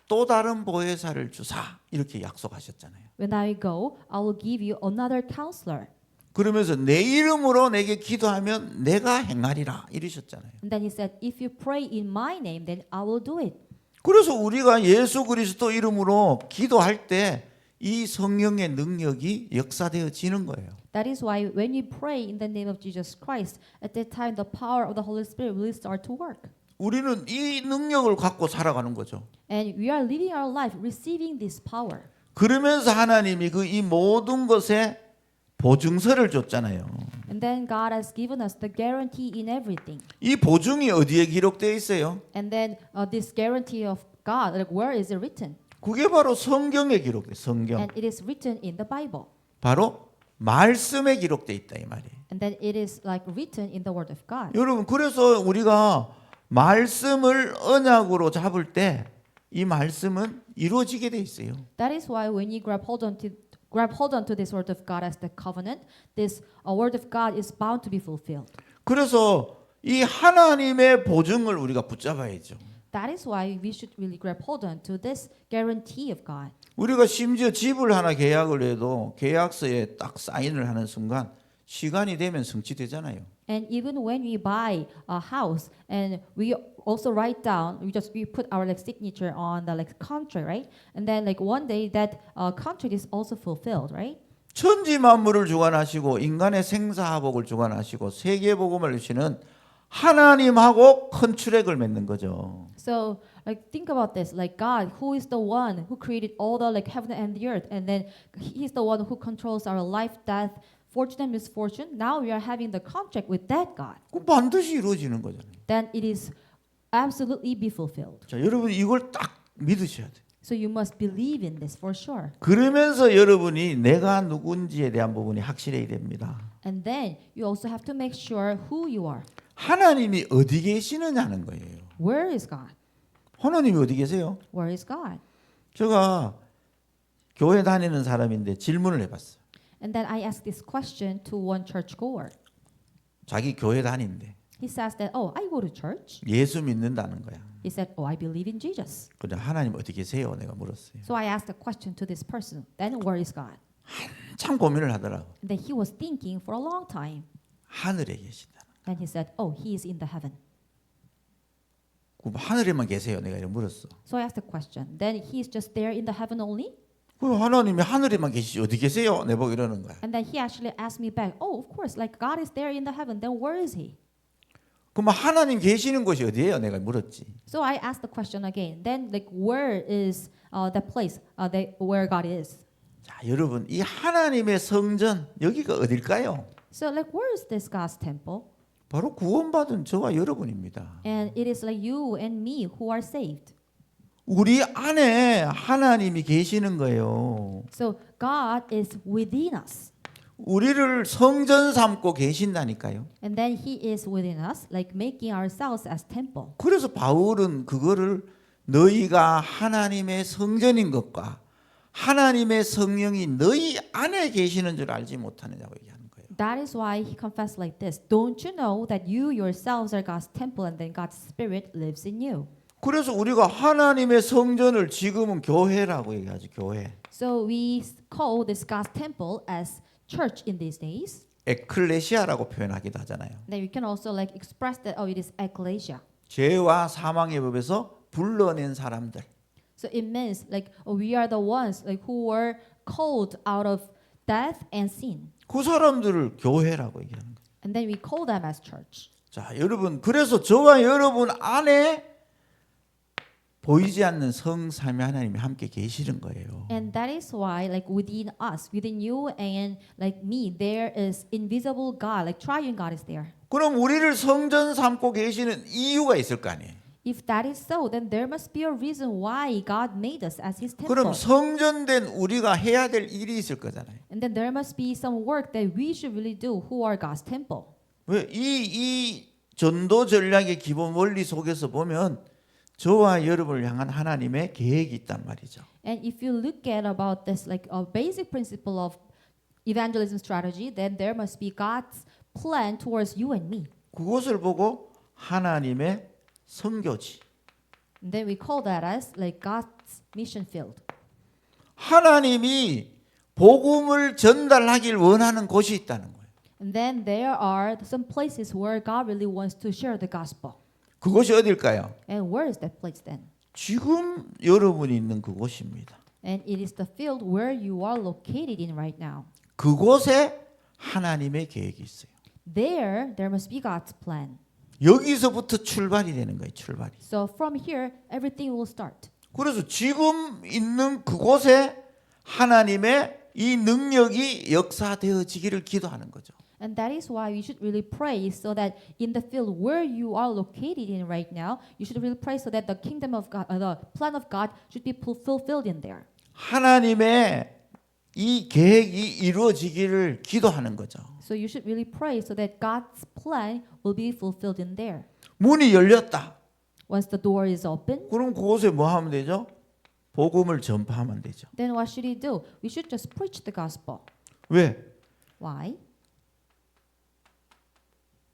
또 다른 보혜사를 주사 이렇게 약속하셨잖아요. When I go, I will give you another counselor. 그러면서 내 이름으로 내게 기도하면 내가 행하리라 이러셨잖아요. And then he said, if you pray in my name, then I will do it. 그래서 우리가 예수 그리스도 이름으로 기도할 때 이 성령의 능력이 역사되어지는 거예요. That is why when we pray in the name of Jesus Christ, at that time the power of the Holy Spirit will start to work. 우리는 이 능력을 갖고 살아가는 거죠. And we are living our life receiving this power. 그러면서 하나님이 그 이 모든 것에 보증서를 줬잖아요. And then God has given us the guarantee in everything. 이 보증이 어디에 기록되어 있어요? And then this guarantee of God, like where is it written? 그게 바로 성경에 기록돼. 성경. And it is written in the Bible. 바로 말씀에 기록돼 있다 이 말이에요. And then it is like written in the Word of God. 여러분 그래서 우리가 말씀을 언약으로 잡을 때 이 말씀은 이루어지게 돼 있어요. That is why when you grab hold onto this Word of God as the covenant, this Word of God is bound to be fulfilled. 그래서 이 하나님의 보증을 우리가 붙잡아야죠. That is why we should really grab hold on to this guarantee of God. 우리가 심지어 집을 하나 계약을 해도 계약서에 딱 사인을 하는 순간 시간이 되면 성취되잖아요. And even when we buy a house and we also write down, we put our like signature on the like contract, right? And then like one day that contract is also fulfilled, right? 천지 만물을 주관하시고 인간의 생사화복을 주관하시고 세계 복음을 주시는 하나님하고 컨트랙을 맺는 거죠. So like think about this, like God, who is the one who created all the like heaven and the earth, and then He's the one who controls our life, death, fortune and misfortune. Now we are having the contract with that God. 그 반드시 이루어지는 거잖아요. Then it is absolutely be fulfilled. 자, 여러분 이걸 딱 믿으셔야 돼요. So you must believe in this for sure. 그러면서 여러분이 내가 누군지에 대한 부분이 확실해야 됩니다. And then you also have to make sure who you are. 하나님이 어디 계시느냐는 거예요. Where is God? 하나님이 어디 계세요? Where is God? 제가 교회 다니는 사람인데 질문을 해봤어요. And then I asked this question to one churchgoer. 자기 교회 다니는데 He says that, oh, I go to church. 예수 믿는다는 거야. He said, oh, I believe in Jesus. 근데 하나님 어디 계세요? 내가 물었어요. So I asked a question to this person. Then where is God? 참 고민을 하더라고. And then he was thinking for a long time. 하늘에 계신다. Then he said, oh, he is in the heaven. 그럼 하늘에만 계세요? 내가 이렇게 물었어. So I asked the question. Then he is just there in the heaven only? 그럼 하나님이 하늘에만 계시지 어디 계세요? 내보고 이러는 거야. And then he actually asked me back, oh, of course, like God is there in the heaven. Then where is he? 그럼 하나님 계시는 곳이 어디예요? 내가 물었지. So I asked the question again. Then like where is the place where God is? 자, 여러분 이 하나님의 성전 여기가 어딜까요? So like where is this God's temple? 바로 구원받은 저와 여러분입니다. And it is like you and me who are saved. 우리 안에 하나님이 계시는 거예요. So God is within us. 우리를 성전 삼고 계신다니까요. And then he is within us, like making ourselves as temple. 그래서 바울은 그거를 너희가 하나님의 성전인 것과 하나님의 성령이 너희 안에 계시는 줄 알지 못하느냐고 얘기하는 거예요. That is why he confessed like this. Don't you know that you yourselves are God's temple and then God's spirit lives in you? 그래서 우리가 하나님의 성전을 지금은 교회라고 얘기하죠. 교회. So we call this God's temple as church in these days. 에클레시아라고 표현하기도 하잖아요. Then we can also like express that it is ecclesia. 죄와 사망의 법에서 불러낸 사람들. So it means like we are the ones like who were called out of death and sin. 그 사람들을 교회라고 얘기하는 거예요. And then we call them as church. 자, 여러분 그래서 저와 여러분 안에 보이지 않는 성삼위 하나님이 함께 계시는 거예요. And that is why like within us, within you and like me, there is invisible God, like triune God is there. 그럼 우리를 성전 삼고 계시는 이유가 있을 거 아니에요. If that is so, then there must be a reason why God made us as His temple. 그럼 성전된 우리가 해야 될 일이 있을 거잖아요. And then there must be some work that we should really do who are God's temple. 왜 이 전도 전략의 기본 원리 속에서 보면 저와 여러분을 향한 하나님의 계획이 있단 말이죠. And if you look at about this like a basic principle of evangelism strategy, then there must be God's plan towards you and me. 그것을 보고 하나님의 선교지. And then we call that as like God's mission field. 하나님이 복음을 전달하길 원하는 곳이 있다는 거예요. And then there are some places where God really wants to share the gospel. 그곳이 어딜까요? And where is that place then? 지금 여러분이 있는 그곳입니다. And it is the field where you are located in right now. 그곳에 하나님의 계획이 있어요. There must be God's plan. 여기서부터 출발이 되는 거예요. 출발이. So from here, everything will start. 그래서 지금 있는 그곳에 하나님의 이 능력이 역사되어지기를 기도하는 거죠. And that is why we should really pray so that in the field where you are located in right now, you should really pray so that the kingdom of God, the plan of God should be fulfilled in there. 하나님의 이 계획이 이루어지기를 기도하는 거죠. So you should really pray so that God's plan will be fulfilled in there. 문이 열렸다. Once the door is open, 그럼 그곳에 뭐 하면 되죠? 복음을 전파하면 되죠. then what should he do? We should just preach the gospel. 왜? Why?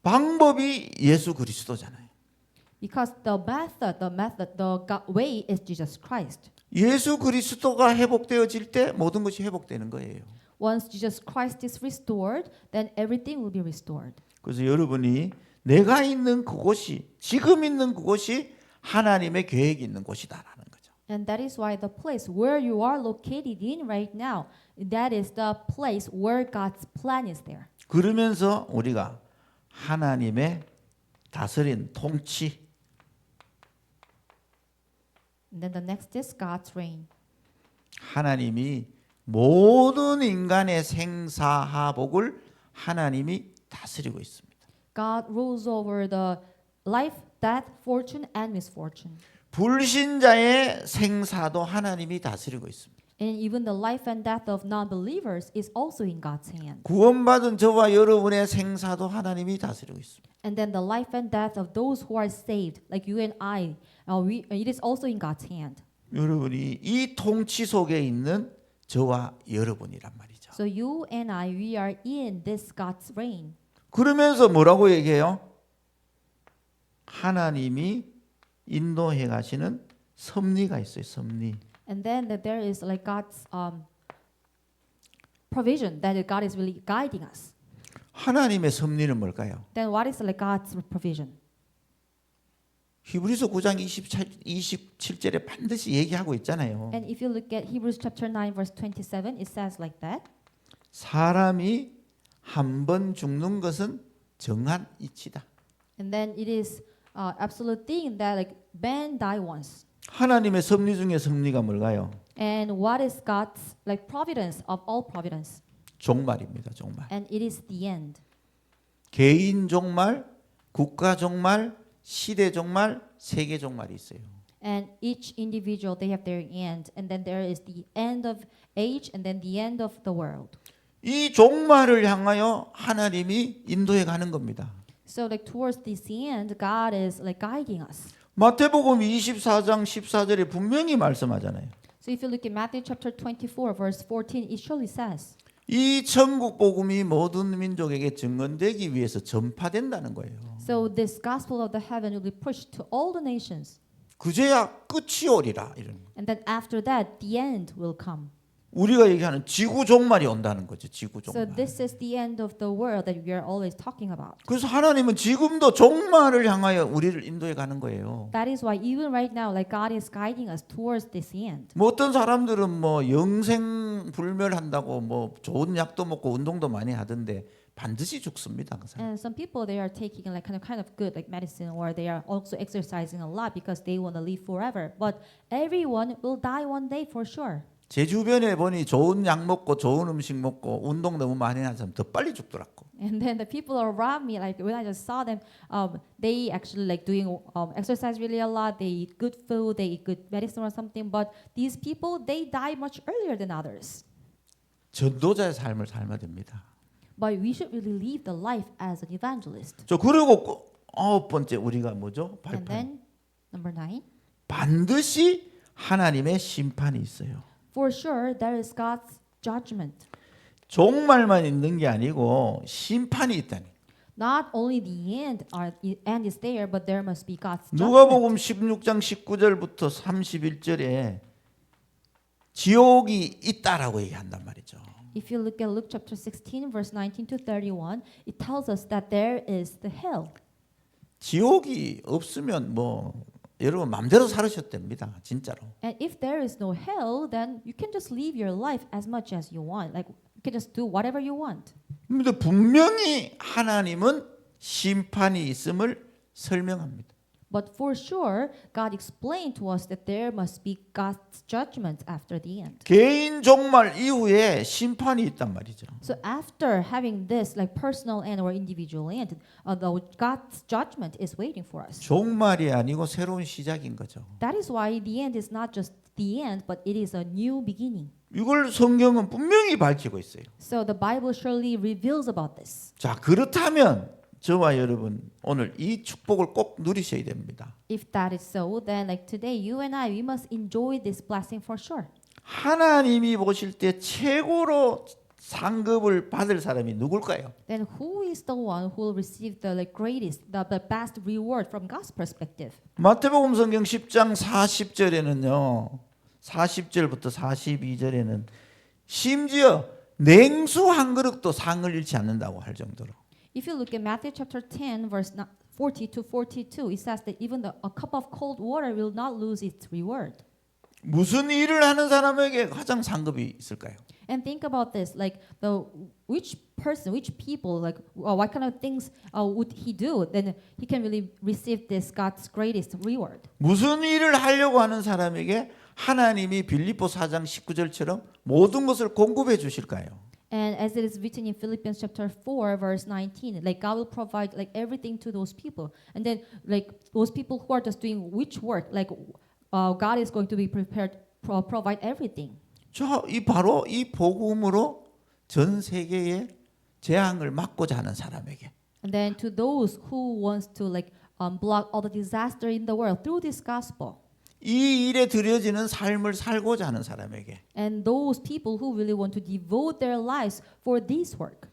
방법이 예수 그리스도잖아요. Because the way is Jesus Christ. 예수 그리스도가 회복되어질 때 모든 것이 회복되는 거예요. Once Jesus Christ is restored, then everything will be restored. 그래서 여러분이 내가 있는 그곳이 지금 있는 그곳이 하나님의 계획이 있는 곳이다라는 거죠. And that is why the place where you are located in right now, that is the place where God's plan is there. 그러면서 우리가 하나님의 다스린 통치. And then the next is God's reign. 하나님이 모든 인간의 생사하복을 하나님이 다스리고 있습니다. God rules over the life, death, fortune, and misfortune. 불신자의 생사도 하나님이 다스리고 있습니다. And even the life and death of non-believers is also in God's hand. 구원받은 저와 여러분의 생사도 하나님이 다스리고 있습니다. And then the life and death of those who are saved, like you and I, it is also in God's hand. 여러분이 이 통치 속에 있는 저와 여러분이란 말이죠. So you and I, we are in this God's reign. 그러면서 뭐라고 얘기해요? 하나님이 인도해 가시는 섭리가 있어요. 섭리. And then that there is like God's provision that God is really guiding us. 하나님의 섭리는 뭘까요? Then what is like God's provision? 히브리서 9장 27절에 반드시 얘기하고 있잖아요. And if you look at Hebrews chapter 9 verse 27, it says like that. 사람이 한 번 죽는 것은 정한 이치다. And then it is absolute thing that like man die once. 하나님의 섭리 중에 섭리가 뭘까요? And what is God's like providence of all providence? 종말입니다. 종말. And it is the end. 개인 종말, 국가 종말, 시대 종말, 세계 종말이 있어요. And each individual they have their end, and then there is the end of age, and then the end of the world. 이 종말을 향하여 하나님이 인도해 가는 겁니다. So like towards this end, God is like guiding us. 마태복음 24장 14절에 분명히 말씀하잖아요. So if you look at Matthew chapter 24 verse 14, it surely says. 이 천국 복음이 모든 민족에게 증언되기 위해서 전파된다는 거예요. So this gospel of the heaven will be pushed to all the nations. 그제야 끝이 오리라 이런. And then after that, the end will come. 우리가 얘기하는 지구 종말이 온다는 거죠. 지구 So 종말. this is the end of the world that we are always talking about. 그래서 하나님은 지금도 종말을 향하여 우리를 인도해 가는 거예요. That is why even right now, like God is guiding us towards this end. 뭐 어떤 사람들은 뭐 영생 불멸한다고 뭐 좋은 약도 먹고 운동도 많이 하던데 반드시 죽습니다. 그 사람. And some people they are taking like kind of good like medicine, or they are also exercising a lot because they want to live forever. But everyone will die one day for sure. 제 주변에 보니 좋은 약 먹고 좋은 음식 먹고 운동 너무 많이 하는 사람 더 빨리 죽더라고. And then the people around me, like when I just saw them, they actually like doing exercise really a lot. They eat good food, they eat good medicine or something. But these people, they die much earlier than others. 전도자의 삶을 살면 됩니다. but we should really live the life as an evangelist. 저 그리고 9번째 우리가 뭐죠? And then number 9. 반드시 하나님의 심판이 있어요. For sure, there is God's judgment. 종말만 있는 게 아니고 심판이 있다니. Not only the end is there, but there must be God's judgment. 누가복음 16장 19절부터 31절에 지옥이 있다라고 얘기한단 말이죠. If you look at Luke chapter 16, verse 19 to 31, it tells us that there is the hell. 지옥이 없으면 뭐 여러분 마음대로 살으셔도 됩니다. 진짜로. And if there is no hell, then you can just live your life as much as you want. Like you can just do whatever you want. 근데 분명히 하나님은 심판이 있음을 설명합니다. But for sure, God explained to us that there must be God's judgment after the end. 개인 종말 이후에 심판이 있단 말이죠. So after having this like personal end or individual end, God's judgment is waiting for us. 종말이 아니고 새로운 시작인 거죠. That is why the end is not just the end, but it is a new beginning. 이걸 성경은 분명히 밝히고 있어요. So the Bible surely reveals about this. 자, 그렇다면 저와 여러분 오늘 이 축복을 꼭 누리셔야 됩니다. If that is so, then like today, you and I, we must enjoy this blessing for sure. 하나님이 보실 때 최고로 상급을 받을 사람이 누굴까요? Then who is the one who will receive the like greatest, the best reward from God's perspective? 마태복음 성경 10장 40절에는요. 40절부터 42절에는 심지어 냉수 한 그릇도 상을 잃지 않는다고 할 정도로. If you look at Matthew chapter 10, verse 40 to 42, it says that even a cup of cold water will not lose its reward. 무슨 일을 하는 사람에게 가장 상급이 있을까요? And think about this, like which people, like what kind of things would he do? Then he can really receive this God's greatest reward. 무슨 일을 하려고 하는 사람에게 하나님이 빌립보 4장 19절처럼 모든 것을 공급해 주실까요? And as it is written in Philippians chapter 4, verse 19, like God will provide like everything to those people. And then like those people who are just doing which work, like God is going to be prepared to provide everything. 바로 이 복음으로 전 세계의 재앙을 막고자 하는 사람에게. And then to those who wants to like block all the disaster in the world through this gospel. 이 일에 들여지는 삶을 살고자 하는 사람에게. And those people who really want to devote their lives for this work.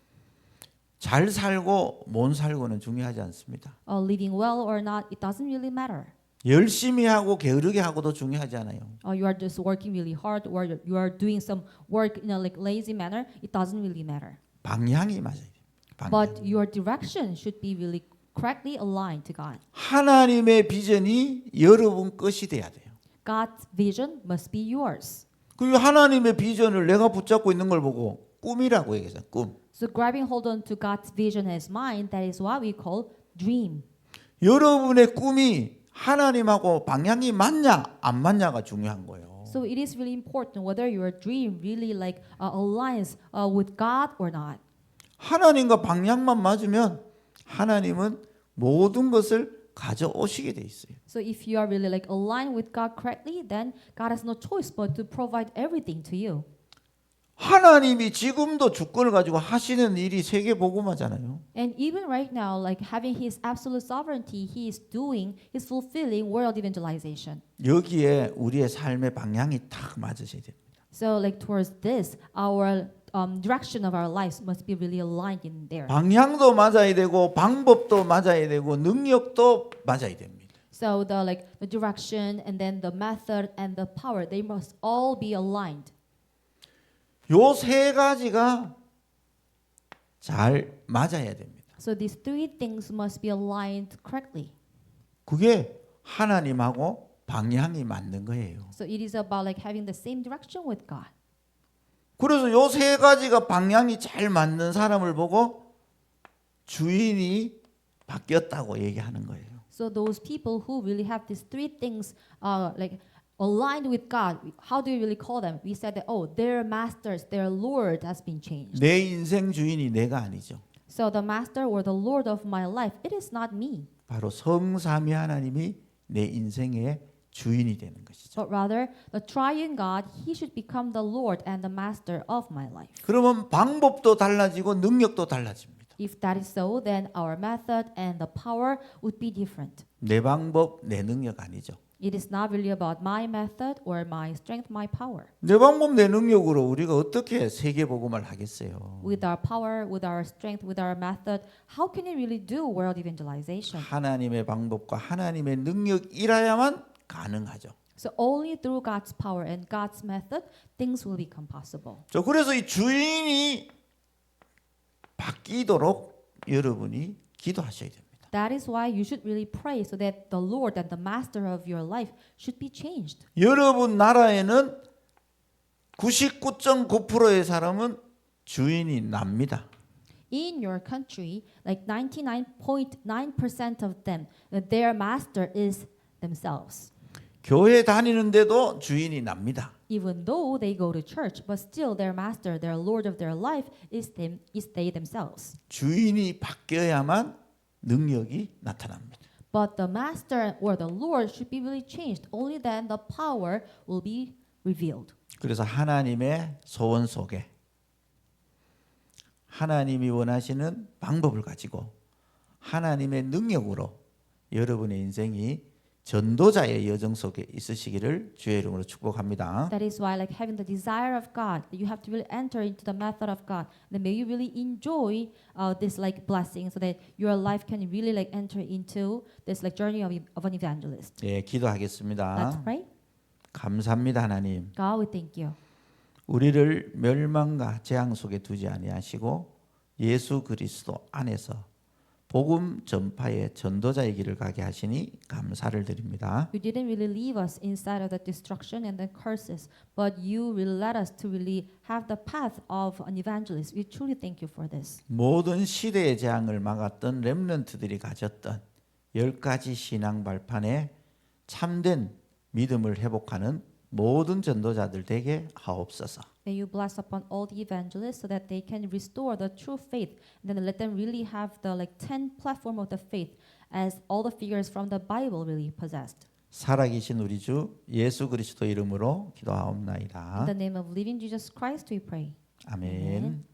잘 살고 못 살고는 중요하지 않습니다. Living well or not, it doesn't really matter. 열심히 하고 게으르게 하고도 중요하지 않아요. You are just working really hard, or you are doing some work in a like lazy manner. It doesn't really matter. 방향이 맞아야 돼요. But your direction should be really correctly aligned to God. 하나님의 비전이 여러분 것이 돼야 돼요. God's vision must be yours. 그 하나님의 비전을 내가 붙잡고 있는 걸 보고 꿈이라고 얘기해서 꿈. So grabbing hold on to God's vision as mine, that is what we call dream. 여러분의 꿈이 하나님하고 방향이 맞냐 안 맞냐가 중요한 거예요. So it is really important whether your dream really like aligns with God or not. 하나님과 방향만 맞으면 하나님은 모든 것을 가져오시게 돼 있어요. So if you are really like aligned with God correctly, then God has no choice but to provide everything to you. 하나님이 지금도 주권을 가지고 하시는 일이 세계 복음화잖아요. And even right now, like having His absolute sovereignty, He's fulfilling world evangelization. 여기에 우리의 삶의 방향이 딱 맞으셔야 됩니다. So like towards this, our direction of our lives must be really aligned in there. 방향도 맞아야 되고 방법도 맞아야 되고 능력도 맞아야 됩니다. So the direction and then the method and the power, they must all be aligned. 요 세 가지가 잘 맞아야 됩니다. So these three things must be aligned correctly. 그게 하나님하고 방향이 맞는 거예요. So it is about like having the same direction with God. 그래서 요 세 가지가 방향이 잘 맞는 사람을 보고 주인이 바뀌었다고 얘기하는 거예요. So those people who really have these three things like aligned with God, how do you really call them? We said that their masters, their Lord has been changed. 내 인생 주인이 내가 아니죠. So the master or the Lord of my life, it is not me. 바로 성삼위 하나님이 내 인생의 주인이 되는 것이죠. But rather, the triune God, He should become the Lord and the Master of my life. 그러면 방법도 달라지고 능력도 달라집니다. If that is so, then our method and the power would be different. 내 방법, 내 능력 아니죠. It is not really about my method or my strength, my power. 내 방법, 내 능력으로 우리가 어떻게 세계 복음을 하겠어요? With our power, with our strength, with our method, how can you really do world evangelization? 하나님의 방법과 하나님의 능력이라야만 가능하죠. So only through God's power and God's method, things will become possible. 그래서 이 주인이 바뀌도록 여러분이 기도하셔야 됩니다. That is why you should really pray so that the Lord and the Master of your life should be changed. 여러분 나라에는 99.9%의 사람은 주인이 납니다. In your country, like 99.9% of them, their master is themselves. 교회 다니는데도 주인이 납니다. Even though they go to church, but still their master, their Lord of their life is they themselves. 주인이 바뀌어야만 능력이 나타납니다. But the master or the Lord should be really changed. Only then the power will be revealed. 그래서 하나님의 소원 속에 하나님이 원하시는 방법을 가지고 하나님의 능력으로 여러분의 인생이 전도자의 여정 속에 있으시기를 주의 이름으로 축복합니다. That is why, like having the desire of God, you have to really enter into the method of God. Then may you really enjoy this like blessing, so that your life can really like enter into this like journey of an evangelist. 예, 기도하겠습니다. Let's pray. 감사합니다, 하나님. God, we thank you. 우리를 멸망과 재앙 속에 두지 아니하시고 예수 그리스도 안에서 복음 전파의 전도자의 길을 가게 하시니 감사를 드립니다. You didn't really leave us inside of the destruction and the curses, but you will let us to really have the path of an evangelist. We truly thank you for this. 모든 시대의 재앙을 막았던 렘넌트들이 가졌던 10가지 신앙 발판에 참된 믿음을 회복하는 모든 전도자들 되게 하옵소서. May you bless upon all the evangelists so that they can restore the true faith, and then let them really have the like 10 platform of the faith as all the figures from the Bible really possessed. 살아계신 우리 주 예수 그리스도 이름으로 In 기도하옵나이다. the name of living Jesus Christ we pray. 아멘. Amen.